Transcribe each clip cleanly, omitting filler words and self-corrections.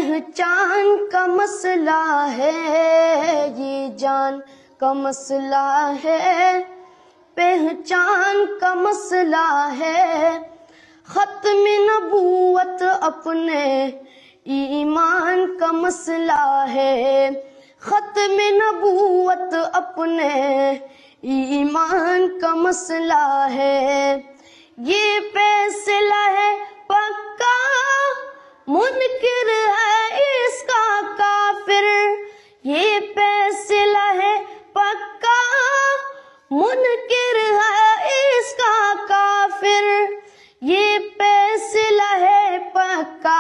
پہچان کا مسئلہ ہے، یہ جان کا مسئلہ ہے، پہچان کا مسئلہ ہے، ختم نبوت اپنے ایمان کا مسئلہ ہے، ختم نبوت اپنے ایمان کا مسئلہ ہے، یہ فیصلہ ہے پکا، منکر ہے اس کا کافر، یہ فیصلہ ہے پکا، منکر ہے اس کا کافر، یہ فیصلہ ہے پکا،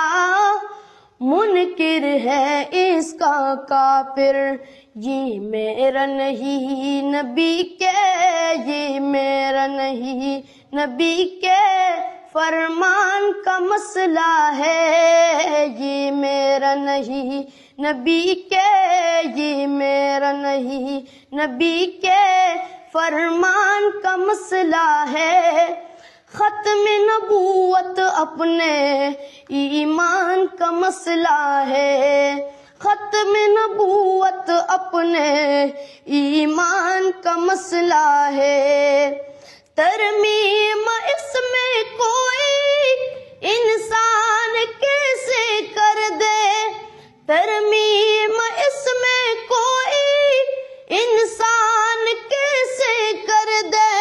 منکر ہے اس کا کافر، یہ میرا نہیں نبی کے، یہ میرا نہیں نبی کے فرمان کا مسئلہ ہے، یہ میرا نہیں نبی کے، یہ میرا نہیں نبی کے فرمان کا مسئلہ ہے، ختم نبوت اپنے ایمان کا مسئلہ ہے، ختم نبوت اپنے ایمان کا مسئلہ ہے، ترمیم اس میں کوئی انسان کیسے کر دے، ترمیم اس میں کوئی انسان کیسے کر دے،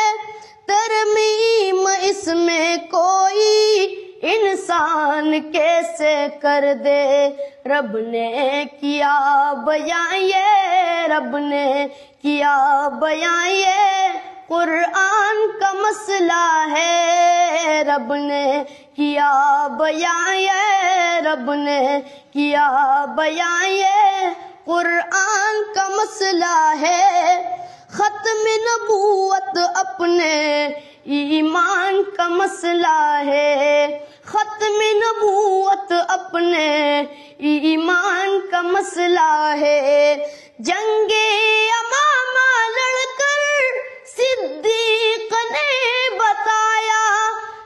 ترمیم اس میں کوئی انسان کیسے کر دے، رب نے کیا بیان یہ، رب نے کیا بیان یہ قرآن کا مسئلہ ہے، رب نے کیا بیان یہ، رب نے کیا بیان یہ قرآن کا مسئلہ ہے، ختم نبوت اپنے ایمان کا مسئلہ ہے، ختم نبوت اپنے ایمان کا مسئلہ ہے، جنگ یمامہ لڑ کر صدیق نے بتایا،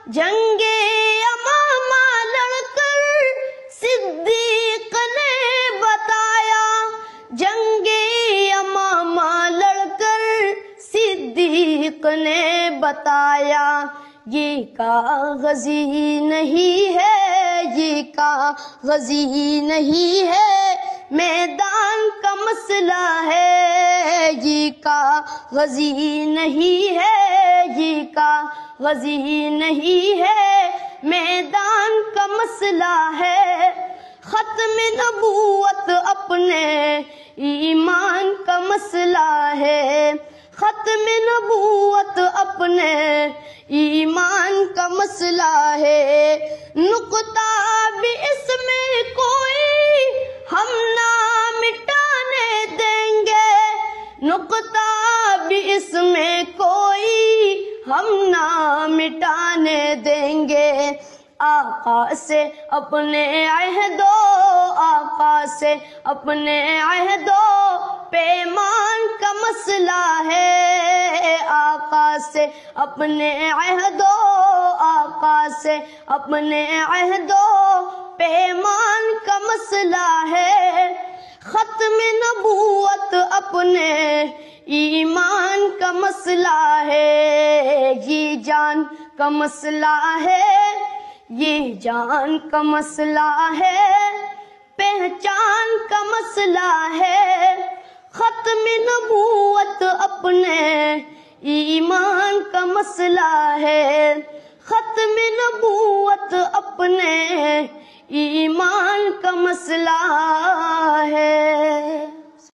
جنگ یمامہ لڑ کر صدیق نے بتایا، جنگ یمامہ لڑ کر صدیق نے بتایا، یہ کاغذی نہیں ہے، یہ کاغذی نہیں ہے، میدان کا مسئلہ ہے، یہ کاغذی نہیں ہے، یہ کاغذی نہیں ہے، میدان کا مسئلہ ہے، ختم نبوت اپنے ایمان کا مسئلہ ہے، ختم نبوت اپنے ایمان کا مسئلہ ہے، نقطہ بھی اس میں کوئی ہم نہ مٹانے دیں گے، نقطہ بھی اس میں کوئی ہم نہ مٹانے دیں گے، آقا سے اپنے عہدو، آقا سے اپنے عہدو پیمان کا مسئلہ ہے، آقا سے اپنے عہدو، آقا سے اپنے عہدو پیمان کا مسئلہ ہے، ختم نبوت اپنے ایمان کا مسئلہ ہے، یہ جان کا مسئلہ ہے، یہ جان کا مسئلہ ہے، پہچان کا مسئلہ ہے، ختم نبوت اپنے ایمان کا مسئلہ ہے، ختم نبوت اپنے ایمان کا مسئلہ